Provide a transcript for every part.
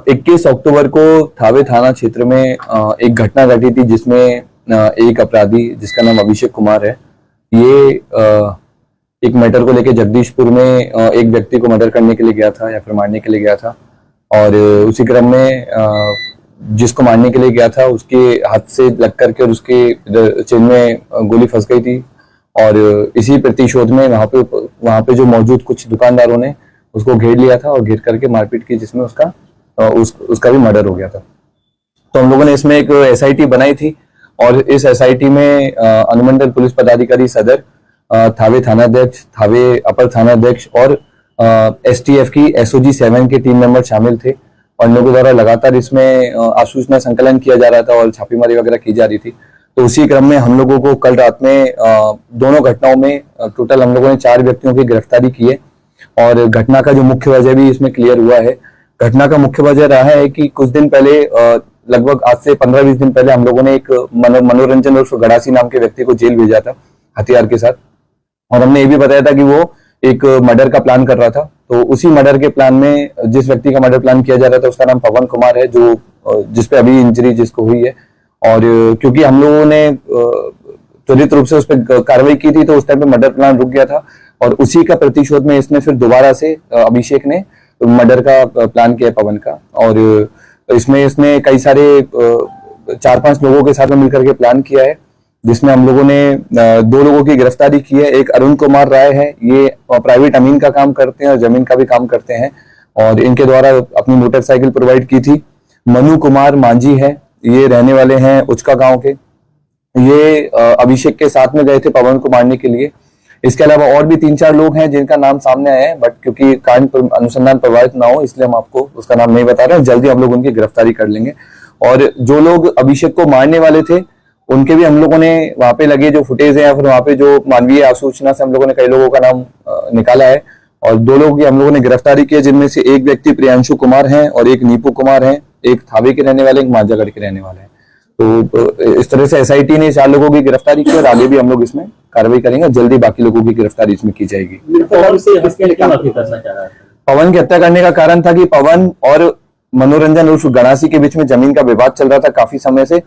21 अक्टूबर को थावे थाना क्षेत्र में एक घटना घटी थी जिसमें एक अपराधी जिसका नाम अभिषेक कुमार है, ये एक मर्डर को लेकर जगदीशपुर में एक व्यक्ति को मर्डर करने के लिए गया था या फिर मारने के लिए गया था। और उसी क्रम में जिसको मारने के लिए गया था उसके हाथ से लग करके और उसके चिन में गोली फंस गई थी। और इसी प्रतिशोध में वहां पे जो मौजूद कुछ दुकानदारों ने उसको घेर लिया था और घेर करके मारपीट की, जिसमें उसका भी मर्डर हो गया था। तो हम लोगों ने इसमें एक एसआईटी बनाई थी और इस एसआईटी में अनुमंडल पुलिस पदाधिकारी सदर, थावे थानाध्यक्ष, थावे अपर थानाध्यक्ष और एसटीएफ की एसओजी 7 के टीम मेंबर शामिल थे। और इन लोगों द्वारा लगातार इसमें आसूचना संकलन किया जा रहा था और छापेमारी वगैरह की जा रही थी। तो उसी क्रम में हम लोगों को कल रात में दोनों घटनाओं में टोटल हम लोगों ने 4 व्यक्तियों की गिरफ्तारी की है। और घटना का जो मुख्य वजह भी इसमें क्लियर हुआ है। घटना का मुख्य वजह रहा है कि कुछ दिन पहले, लगभग आज से 15-20 दिन पहले, हम लोगों ने एक मनोरंजन उर्फ गड़ासी नाम के व्यक्ति को जेल भेजा था हथियार के साथ। और हमने ये भी बताया था कि वो एक मर्डर का प्लान कर रहा था। तो उसी मर्डर के प्लान में जिस व्यक्ति का मर्डर प्लान किया जा रहा था उसका नाम पवन कुमार है, जो जिसपे अभी इंजरी जिसको हुई है। और क्योंकि हम लोगों ने त्वरित रूप से उस पर कार्रवाई की थी तो उस टाइम पे मर्डर प्लान रुक गया था। और उसी का प्रतिशोध में इसने फिर दोबारा से अभिषेक ने मर्डर का प्लान किया पवन का। और इसमें इसने कई सारे 4-5 लोगों के साथ में मिलकर के प्लान किया है, जिसमें हम लोगों ने 2 लोगों की गिरफ्तारी की है। एक अरुण कुमार राय है, ये प्राइवेट अमीन का काम करते हैं और जमीन का भी काम करते हैं और इनके द्वारा अपनी मोटरसाइकिल प्रोवाइड की थी। मनु कुमार मांझी है, ये रहने वाले हैं उचका गांव के। ये अभिषेक के साथ में गए थे पवन को मारने के लिए। इसके अलावा और भी 3-4 लोग हैं जिनका नाम सामने आया है, बट क्योंकि कांड अनुसंधान प्रभावित ना हो इसलिए हम आपको उसका नाम नहीं बता रहे हैं। जल्दी हम लोग उनकी गिरफ्तारी कर लेंगे। और जो लोग अभिषेक को मारने वाले थे उनके भी हम लोगों ने वहां पे लगे जो फुटेज है या फिर वहां पे जो मानवीय आसूचना से हम लोगों ने कई लोगों का नाम निकाला है। और 2 लोगों की हम लोगों ने गिरफ्तारी की है, जिनमें से एक व्यक्ति प्रियांशु कुमार है और एक नीपू कुमार है, एक थावे के रहने वाले, एक मांझागढ़ के रहने वाले हैं। तो इस तरह से एसआईटी ने 4 लोगों की गिरफ्तारी की और आगे भी हम लोग इसमें कार्रवाई करेंगे। जल्दी बाकी लोगों की गिरफ्तारी इसमें की जाएगी। पवन की हत्या करने का कारण था कि पवन और मनोरंजन उर्फ गड़ासी के बीच में जमीन का विवाद चल रहा था काफी समय से।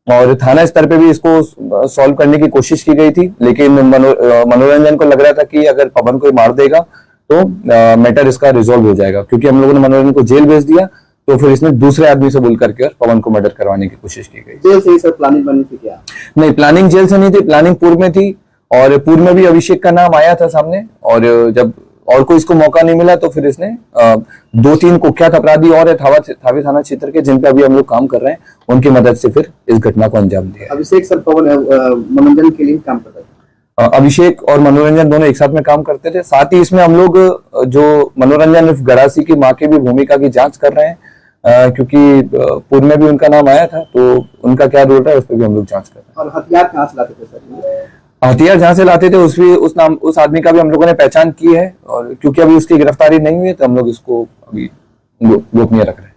और थाना स्तर पे भी इसको सॉल्व करने की कोशिश की गई थी, लेकिन मनोरंजन को लग रहा था कि अगर पवन को मार देगा तो मैटर इसका रिजॉल्व हो जाएगा। क्योंकि हम लोगों ने मनोरंजन को जेल भेज दिया तो फिर इसने दूसरे आदमी से बोल करके पवन को मर्डर करवाने की कोशिश की गई। जेल से ही सर प्लानिंग बनी थी क्या? नहीं, प्लानिंग जेल से नहीं थी, प्लानिंग पूर्व में थी। और पूर्व में भी अभिषेक का नाम आया था सामने। और जब और कोई इसको मौका नहीं मिला तो फिर इसने 2-3 कुख्यात अपराधी और है थावे थाना क्षेत्र के, जिन पे अभी हम लोग काम कर रहे हैं, उनकी मदद से फिर इस घटना को अंजाम दिया। अभिषेक सर पवन मनोरंजन के लिए काम करता था। अभिषेक और मनोरंजन दोनों एक साथ में काम करते थे। साथ ही इसमें हम लोग जो मनोरंजन गड़ासी की मां की भी भूमिका की जांच कर रहे हैं, क्योंकि पूर्व में भी उनका नाम आया था, तो उनका क्या रोल है उस पर भी हम लोग जांच कर रहे हैं। और हथियार कहाँ से लाते थे सर? हथियार जहां से लाते थे उस आदमी का भी हम लोगों ने पहचान की है। और क्योंकि अभी उसकी गिरफ्तारी नहीं हुई है तो हम लोग इसको अभी गोपनीय रख रहे हैं।